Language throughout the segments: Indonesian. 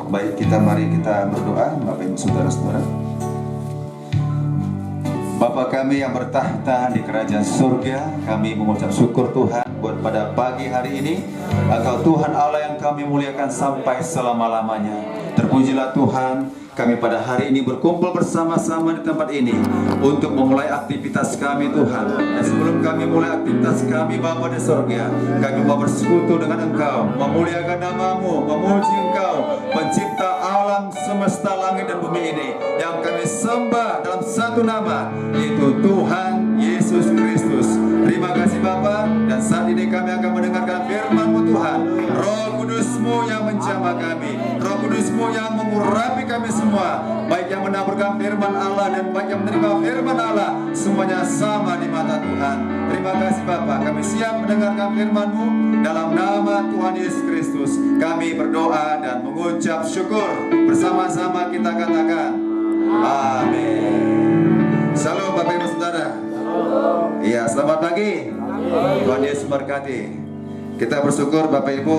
Baik, mari kita berdoa, Bapak Ibu Saudara-saudara. Bapa kami yang bertahta di kerajaan surga, kami mengucap syukur Tuhan buat pada pagi hari ini. Engkau Tuhan Allah yang kami muliakan sampai selama-lamanya. Terpujilah Tuhan, kami pada hari ini berkumpul bersama-sama di tempat ini untuk memulai aktivitas kami Tuhan. Dan sebelum kami mulai aktivitas kami Bapa di surga, kami mau bersekutu dengan Engkau, memuliakan namamu, memuji Engkau, pencipta alam semesta langit dan bumi ini, yang kami sembah dalam satu nama, yaitu Tuhan Yesus Kristus. Terima kasih Bapa, dan saat ini kami akan mendengarkan firman-Mu Tuhan. Roh Kudus-Mu yang menjamah kami, Roh Kudus-Mu yang mengurapi kami semua, baik yang menaburkan firman Allah dan baik yang menerima firman Allah, semuanya sama di mata Tuhan. Terima kasih Bapa, kami siap mendengarkan firman-Mu. Dalam nama Tuhan Yesus Kristus kami berdoa dan mengucap syukur. Bersama-sama kita katakan amin. Salam Bapak Ibu Saudara. Iya, selamat pagi. Tuhan Yesus berkati. Kita bersyukur Bapak Ibu,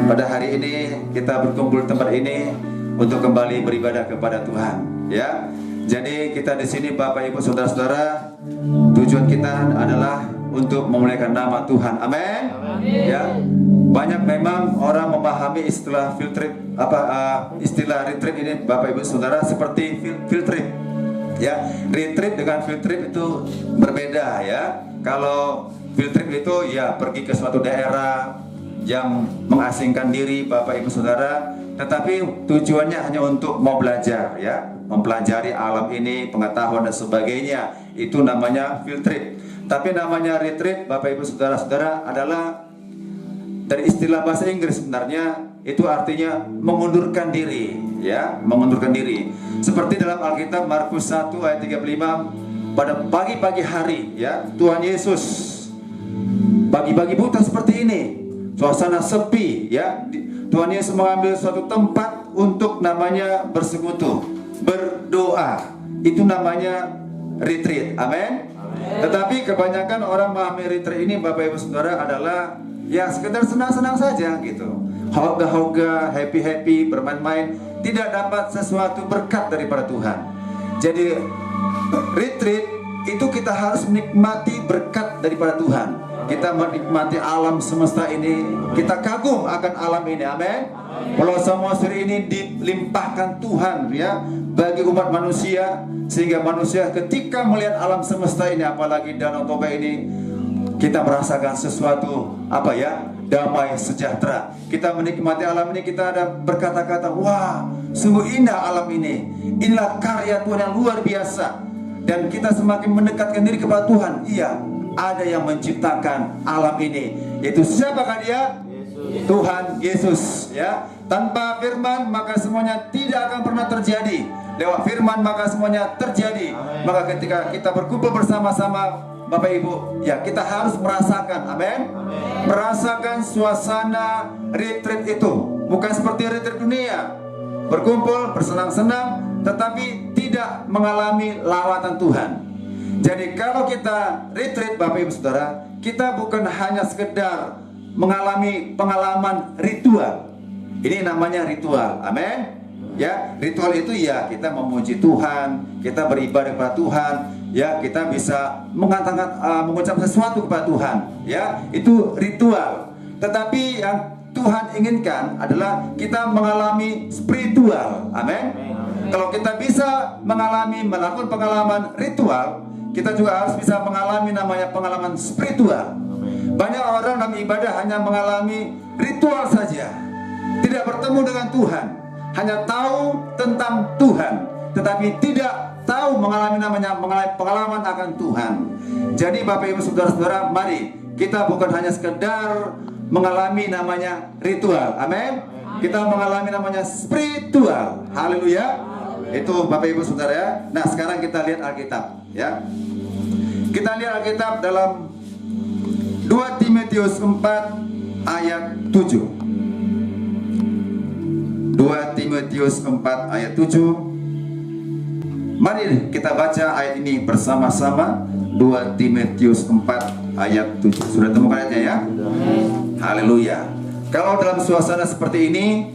pada hari ini kita berkumpul di tempat ini untuk kembali beribadah kepada Tuhan. Ya, jadi kita di sini Bapak Ibu Saudara-saudara, tujuan kita adalah untuk memuliakan nama Tuhan. Amin. Ya, banyak memang orang memahami istilah field trip, istilah retreat ini Bapak Ibu Saudara seperti field trip. Ya, retreat dengan field trip itu berbeda ya. Kalau field trip itu ya pergi ke suatu daerah yang mengasingkan diri Bapak Ibu Saudara, tetapi tujuannya hanya untuk mau belajar ya, mempelajari alam ini, pengetahuan dan sebagainya. Itu namanya field trip. Tapi namanya retreat Bapak Ibu Saudara-saudara adalah dari istilah bahasa Inggris, sebenarnya itu artinya mengundurkan diri ya, mengundurkan diri. Seperti dalam Alkitab Markus 1 ayat 35, pada pagi-pagi hari ya, Tuhan Yesus pagi-pagi buta seperti ini, suasana sepi ya, Tuhan Yesus mengambil suatu tempat untuk namanya bersekutu, berdoa. Itu namanya retreat. Amin. Tetapi kebanyakan orang memahami retreat ini Bapak Ibu Saudara adalah ya sekedar senang-senang saja gitu, hoga-hoga, happy-happy, bermain-main, tidak dapat sesuatu berkat daripada Tuhan. Jadi retreat itu kita harus menikmati berkat daripada Tuhan. Kita menikmati alam semesta ini, kita kagum akan alam ini. Amin. Pulau Samosir ini dilimpahkan Tuhan ya bagi umat manusia, sehingga manusia ketika melihat alam semesta ini, apalagi Danau Toba ini, kita merasakan sesuatu damai sejahtera. Kita menikmati alam ini, kita ada berkata-kata, wah sungguh indah alam ini, inilah karya Tuhan yang luar biasa. Dan kita semakin mendekatkan diri kepada Tuhan. Iya, ada yang menciptakan alam ini, yaitu siapakah dia? Yesus. Tuhan Yesus ya. Tanpa firman maka semuanya tidak akan pernah terjadi. Lewat firman maka semuanya terjadi. Amen. Maka ketika kita berkumpul bersama-sama Bapak Ibu, ya kita harus merasakan, amin, merasakan suasana retreat itu. Bukan seperti retreat dunia, berkumpul, bersenang-senang, tetapi tidak mengalami lawatan Tuhan. Jadi kalau kita retreat Bapak Ibu Saudara, kita bukan hanya sekedar mengalami pengalaman ritual. Ini namanya ritual, amin. Ya, ritual itu ya kita memuji Tuhan, kita beribadah kepada Tuhan, ya kita bisa mengatakan mengucap sesuatu kepada Tuhan, ya itu ritual. Tetapi yang Tuhan inginkan adalah kita mengalami spiritual, amin. Kalau kita bisa melakukan pengalaman ritual, kita juga harus bisa mengalami namanya pengalaman spiritual. Banyak orang dalam ibadah hanya mengalami ritual saja, tidak bertemu dengan Tuhan, hanya tahu tentang Tuhan, tetapi tidak tahu mengalami pengalaman akan Tuhan. Jadi Bapak Ibu Saudara-saudara, mari kita bukan hanya sekedar mengalami namanya ritual, amin. Kita mengalami namanya spiritual, haleluya. Itu Bapak Ibu Saudara ya. Nah sekarang kita lihat Alkitab ya. Kita lihat Alkitab dalam 2 Timotius 4 ayat 7. 2 Timotius 4 ayat 7. Mari kita baca ayat ini bersama-sama. 2 Timotius 4 ayat 7. Sudah temukan ayatnya ya? Haleluya. Kalau dalam suasana seperti ini,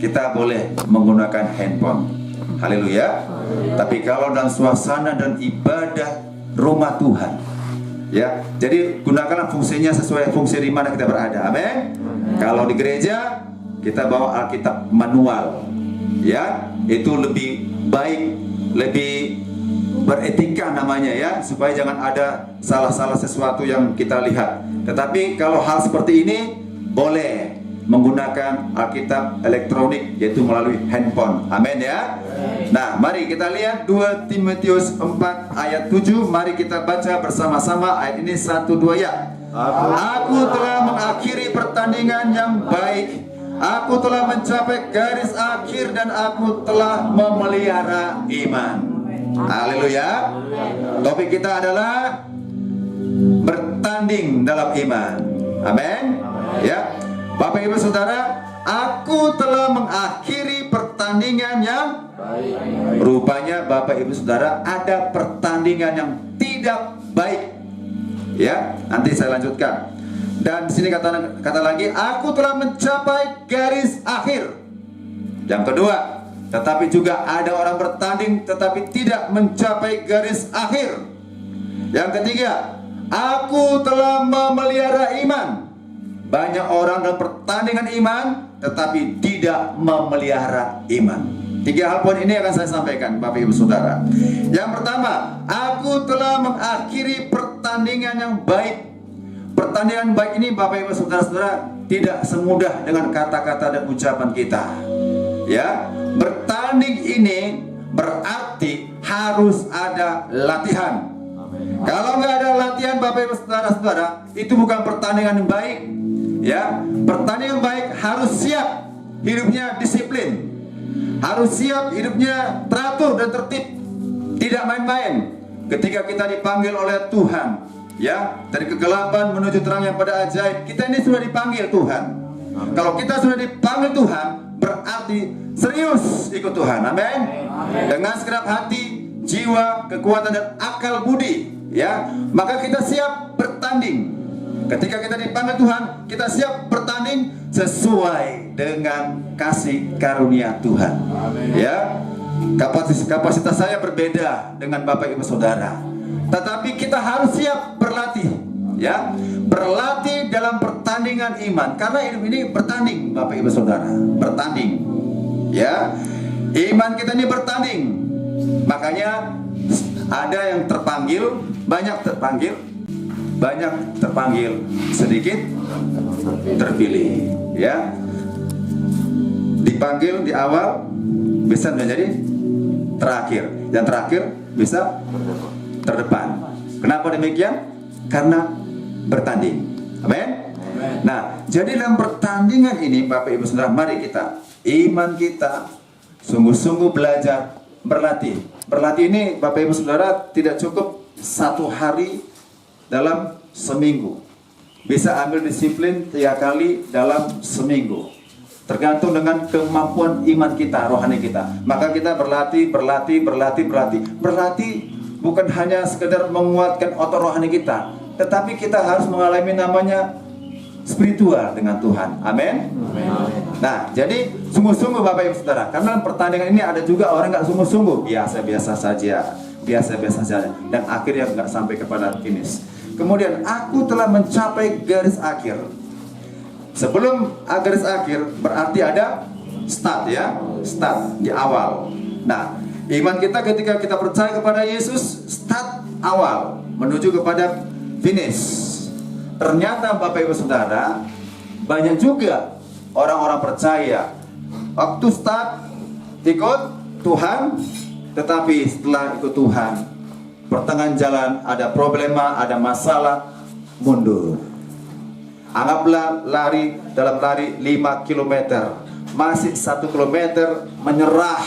kita boleh menggunakan handphone. Haleluya. Tapi kalau dalam suasana dan ibadah rumah Tuhan, ya, jadi gunakanlah fungsinya sesuai fungsi di mana kita berada. Amin. Kalau di gereja kita bawa Alkitab manual, ya, itu lebih baik, lebih beretika namanya, ya, supaya jangan ada salah-salah sesuatu yang kita lihat. Tetapi kalau hal seperti ini boleh menggunakan Alkitab elektronik, yaitu melalui handphone. Amin, ya. Nah, mari kita lihat 2 Timotius 4 ayat 7. Mari kita baca bersama-sama ayat ini 1-2 ya. Aku telah mengakhiri pertandingan yang baik. Aku telah mencapai garis akhir dan aku telah memelihara iman. Haleluya. Topik kita adalah bertanding dalam iman. Amin. Ya. Bapak Ibu Saudara, aku telah mengakhiri pertandingan yang baik. Rupanya Bapak Ibu Saudara ada pertandingan yang tidak baik. Ya, nanti saya lanjutkan. Dan di sini kata lagi, aku telah mencapai garis akhir. Yang kedua, tetapi juga ada orang bertanding tetapi tidak mencapai garis akhir. Yang ketiga, aku telah memelihara iman. Banyak orang dalam pertandingan iman tetapi tidak memelihara iman. 3 hal poin ini akan saya sampaikan, Bapak Ibu Saudara. Yang pertama, aku telah mengakhiri pertandingan yang baik. Pertandingan baik ini, Bapak Ibu Saudara-saudara, tidak semudah dengan kata-kata dan ucapan kita. Ya, bertanding ini berarti harus ada latihan. Kalau nggak ada latihan, Bapak Ibu Saudara-saudara, itu bukan pertandingan yang baik. Ya, pertandingan baik harus siap hidupnya disiplin, harus siap hidupnya teratur dan tertib, tidak main-main. Ketika kita dipanggil oleh Tuhan, ya, dari kegelapan menuju terang yang pada ajaib, kita ini sudah dipanggil Tuhan. Kalau kita sudah dipanggil Tuhan, berarti serius ikut Tuhan. Amin. Dengan segenap hati, jiwa, kekuatan dan akal budi, ya, maka kita siap bertanding. Ketika kita dipanggil Tuhan, kita siap bertanding sesuai dengan kasih karunia Tuhan. Ya, kapasitas saya berbeda dengan Bapak Ibu Saudara, tetapi kita harus siap berlatih. Ya, berlatih dalam pertandingan iman, karena hidup ini bertanding, Bapak Ibu Saudara, bertanding. Ya, iman kita ini bertanding. Makanya ada yang terpanggil, banyak terpanggil, sedikit terpilih. Ya, dipanggil di awal bisa menjadi terakhir, dan terakhir bisa terdepan. Kenapa demikian? Karena bertanding. Amin. Nah, jadi dalam pertandingan ini, Bapak Ibu Saudara, mari kita, iman kita sungguh-sungguh belajar berlatih. Berlatih ini, Bapak Ibu Saudara, tidak cukup 1 hari dalam seminggu. Bisa ambil disiplin 3 kali dalam seminggu. Tergantung dengan kemampuan iman kita, rohani kita. Maka kita berlatih. Berlatih bukan hanya sekedar menguatkan otot rohani kita, tetapi kita harus mengalami namanya spiritual dengan Tuhan. Amin. Nah, jadi sungguh-sungguh Bapak Ibu Saudara, karena dalam pertandingan ini ada juga orang nggak sungguh-sungguh, biasa-biasa saja, dan akhirnya nggak sampai kepada finish. Kemudian, aku telah mencapai garis akhir. Sebelum garis akhir berarti ada start, ya, start di awal. Nah, iman kita ketika kita percaya kepada Yesus, start awal menuju kepada finish. Ternyata Bapak Ibu Saudara, banyak juga orang-orang percaya waktu start ikut Tuhan, tetapi setelah ikut Tuhan, pertengahan jalan ada problema, ada masalah, mundur. Anggaplah dalam lari 5 km, masih 1 km menyerah,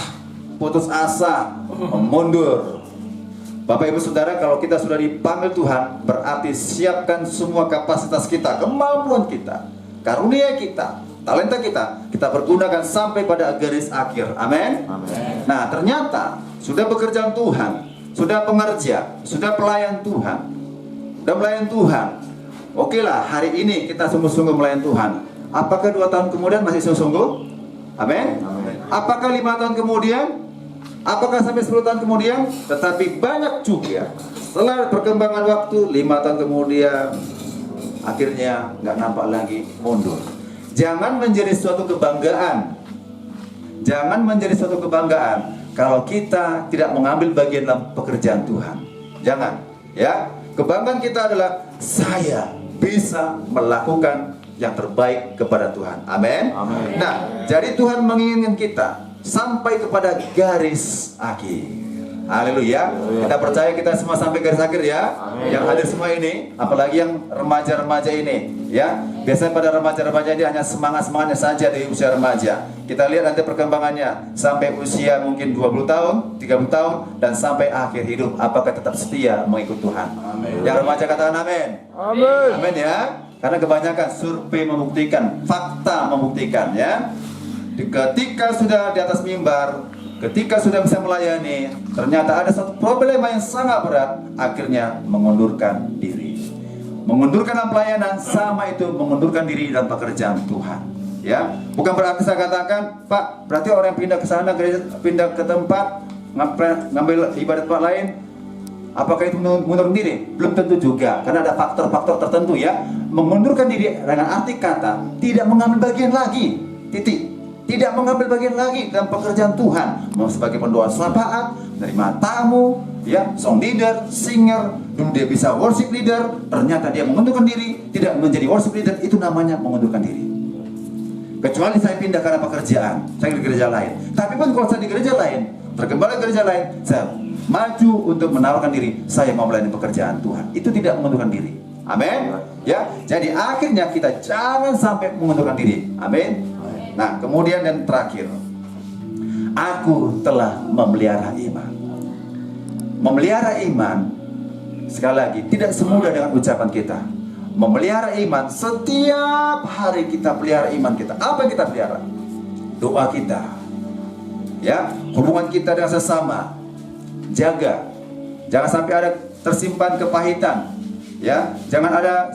putus asa, mundur. Bapak Ibu Saudara, kalau kita sudah dipanggil Tuhan, berarti siapkan semua kapasitas kita, kemampuan kita, karunia kita, talenta kita pergunakan sampai pada garis akhir. Amin. Nah, ternyata sudah bekerja Tuhan, sudah pengerja, sudah pelayan Tuhan, sudah melayan Tuhan. Oke lah, hari ini kita sungguh-sungguh melayan Tuhan. Apakah 2 tahun kemudian masih sungguh-sungguh? Amin. Apakah 5 tahun kemudian? Apakah sampai 10 tahun kemudian? Tetapi banyak juga setelah perkembangan waktu 5 tahun kemudian akhirnya nggak nampak lagi, mundur. Jangan menjadi suatu kebanggaan. Jangan menjadi suatu kebanggaan kalau kita tidak mengambil bagian dalam pekerjaan Tuhan. Jangan, ya. Kebanggaan kita adalah saya bisa melakukan yang terbaik kepada Tuhan. Amin. Nah, jadi Tuhan menginginkan kita sampai kepada garis akhir. Haleluya. Kita percaya kita semua sampai garis akhir ya. Yang hadir semua ini, apalagi yang remaja-remaja ini, ya. Biasanya pada remaja-remaja ini hanya semangat-semangatnya saja di usia remaja. Kita lihat nanti perkembangannya sampai usia mungkin 20 tahun, 30 tahun dan sampai akhir hidup apakah tetap setia mengikut Tuhan. Yang remaja katakan amin. Amin ya. Karena kebanyakan survei membuktikan, fakta membuktikan ya. Ketika sudah di atas mimbar, ketika sudah bisa melayani, ternyata ada satu problema yang sangat berat, akhirnya mengundurkan diri. Mengundurkan dalam pelayanan sama itu mengundurkan diri dalam pekerjaan Tuhan. Ya, bukan berarti saya katakan, Pak, berarti orang yang pindah ke sana, pindah ke tempat, ngambil ibadat tempat lain, apakah itu mengundurkan diri? Belum tentu juga, karena ada faktor-faktor tertentu ya. Mengundurkan diri dengan arti kata tidak mengambil bagian lagi, titik. Tidak mengambil bagian lagi dalam pekerjaan Tuhan, mau sebagai pendoa syafaat, menerima tamu, ya, song leader, singer. Dulu dia bisa worship leader, ternyata dia mengundurkan diri, tidak menjadi worship leader, itu namanya mengundurkan diri. Kecuali saya pindah karena pekerjaan, saya di gereja lain. Tapi pun kalau saya di gereja lain, terkembali gereja lain, saya maju untuk menawarkan diri, saya mau melayani pekerjaan Tuhan. Itu tidak mengundurkan diri. Amin. Ya, jadi akhirnya kita jangan sampai mengundurkan diri. Amin. Nah, kemudian yang terakhir, aku telah memelihara iman. Memelihara iman, sekali lagi, tidak semudah dengan ucapan kita. Memelihara iman, setiap hari kita pelihara iman kita. Apa yang kita pelihara? Doa kita, ya, hubungan kita dengan sesama. Jaga, jangan sampai ada tersimpan kepahitan, ya. Jangan ada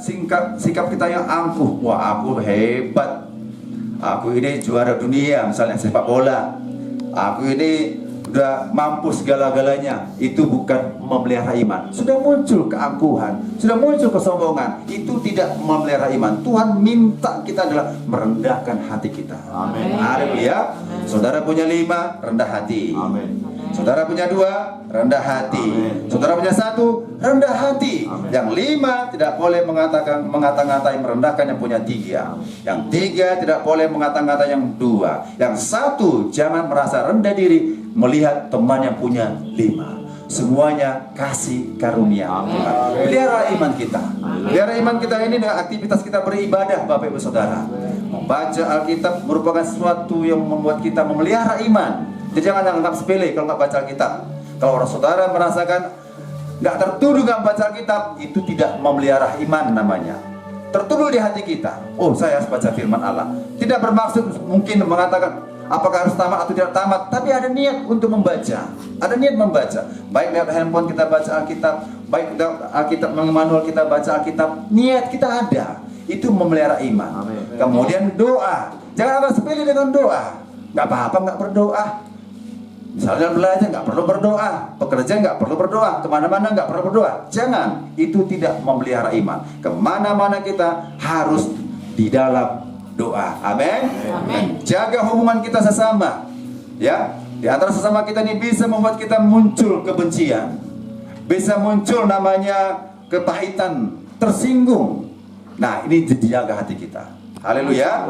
sikap kita yang angkuh. Wah, aku hebat, aku ini juara dunia, misalnya sepak bola, aku ini udah mampu segala-galanya. Itu bukan memelihara iman. Sudah muncul keangkuhan, sudah muncul kesombongan, itu tidak memelihara iman. Tuhan minta kita adalah merendahkan hati kita. Amin. Haleluya. Saudara punya 5, rendah hati. Amin. Saudara punya 2, rendah hati. Amin. Saudara punya 1, rendah hati. Amin. Yang 5 tidak boleh mengata-ngatai, merendahkan yang punya 3. Yang 3 tidak boleh mengata-ngatai yang 2. Yang 1 jangan merasa rendah diri melihat teman yang punya 5. Semuanya kasih karunia Tuhan. Pelihara iman kita. Pelihara iman kita ini dengan aktivitas kita beribadah, Bapak Ibu Saudara. Membaca Alkitab merupakan sesuatu yang membuat kita memelihara iman. Jadi jangan anggap sepele kalau nggak baca Alkitab. Kalau orang saudara merasakan nggak tertuduh nggak baca Alkitab, itu tidak memelihara iman namanya. Tertuduh di hati kita, oh saya harus baca firman Allah. Tidak bermaksud mungkin mengatakan apakah harus tamat atau tidak tamat, tapi ada niat untuk membaca. Ada niat membaca. Baik lewat handphone kita baca Alkitab, baik lewat Alkitab manual kita baca Alkitab, niat kita ada. Itu memelihara iman. Amin. Kemudian doa. Jangan apa sepele dengan doa. Nggak apa-apa nggak berdoa. Misalnya belajar nggak perlu berdoa, pekerjaan nggak perlu berdoa, kemana-mana nggak perlu berdoa. Jangan, itu tidak memelihara iman. Kemana-mana kita harus di dalam doa. Amin. Jaga hubungan kita sesama. Ya, di antara sesama kita ini bisa membuat kita muncul kebencian, bisa muncul namanya kepahitan, tersinggung. Nah, ini dijaga hati kita. Haleluya.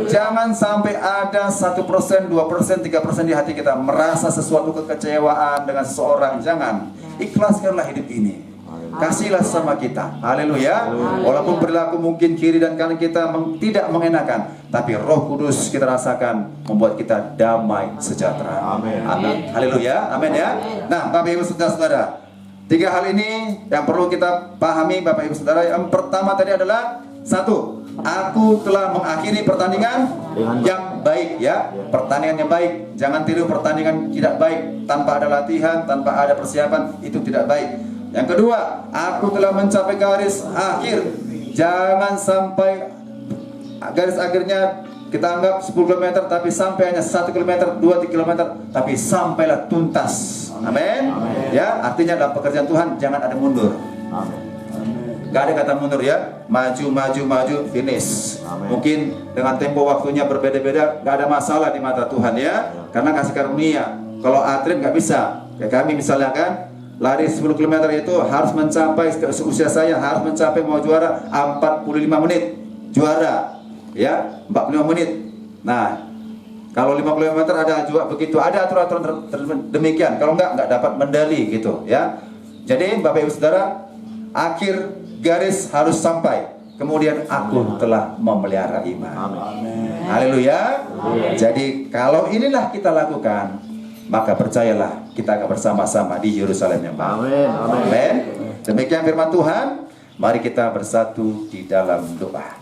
Jangan sampai ada 1%, 2%, 3% di hati kita merasa sesuatu kekecewaan dengan seseorang. Jangan. Ikhlaskanlah hidup ini. Kasihlah sama kita. Haleluya. Walaupun perilaku mungkin kiri dan kanan kita tidak mengenakan, tapi Roh Kudus kita rasakan membuat kita damai sejahtera. Amin. Amin. Haleluya. Amin ya. Nah, Bapak Ibu Saudara, 3 hal ini yang perlu kita pahami, Bapak Ibu Saudara. Yang pertama tadi adalah 1. Aku telah mengakhiri pertandingan yang baik, ya. Pertandingan yang baik. Jangan tiru pertandingan tidak baik tanpa ada latihan, tanpa ada persiapan, itu tidak baik. Yang kedua, aku telah mencapai garis akhir. Jangan sampai garis akhirnya kita anggap 10 km tapi sampai hanya 1 km, 2 km, tapi sampailah tuntas. Amin. Ya, artinya dalam pekerjaan Tuhan jangan ada mundur. Gak ada kata mundur ya, maju, finish. Mungkin dengan tempo waktunya berbeda-beda, gak ada masalah di mata Tuhan ya, karena kasih karunia. Kalau atlet gak bisa, kayak kami misalnya kan, lari 10 km itu harus mencapai, usia saya harus mencapai mau juara 45 menit juara ya, 45 menit. Nah, kalau 5 km ada juga begitu, ada aturan demikian. Kalau enggak dapat medali gitu ya. Jadi Bapak Ibu Saudara, akhir garis harus sampai. Kemudian aku telah memelihara iman. Haleluya. Jadi kalau inilah kita lakukan, maka percayalah kita akan bersama-sama di Yerusalem yang baru. Amin. Demikian firman Tuhan. Mari kita bersatu di dalam doa.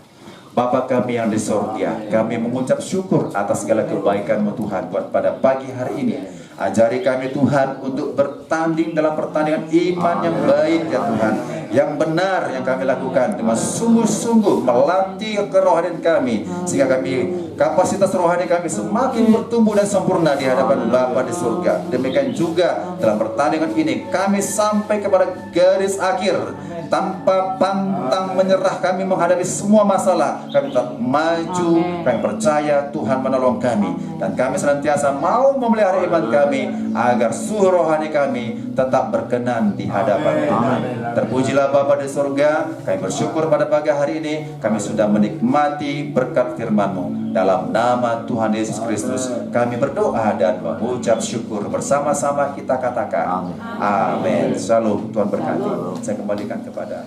Bapa kami yang di sorga, kami mengucap syukur atas segala kebaikan-Mu Tuhan buat pada pagi hari ini. Ajari kami Tuhan untuk bertanding dalam pertandingan iman yang baik ya Tuhan, yang benar yang kami lakukan dengan sungguh-sungguh melatih kerohanian kami, sehingga kami kapasitas rohani kami semakin bertumbuh dan sempurna di hadapan Bapa di surga. Demikian juga dalam pertandingan ini kami sampai kepada garis akhir tanpa pantang menyerah. Kami menghadapi semua masalah, kami tetap maju. Kami percaya Tuhan menolong kami, dan kami senantiasa mau memelihara iman kami agar suhu rohani kami tetap berkenan di hadapan Tuhan. Terpujilah Bapa di surga. Kami bersyukur pada pagi hari ini kami sudah menikmati berkat firman-Mu. Dalam nama Tuhan Yesus Kristus kami berdoa dan mengucap syukur. Bersama-sama kita katakan amin. Shalom. Tuhan berkati. Saya kembalikan kepada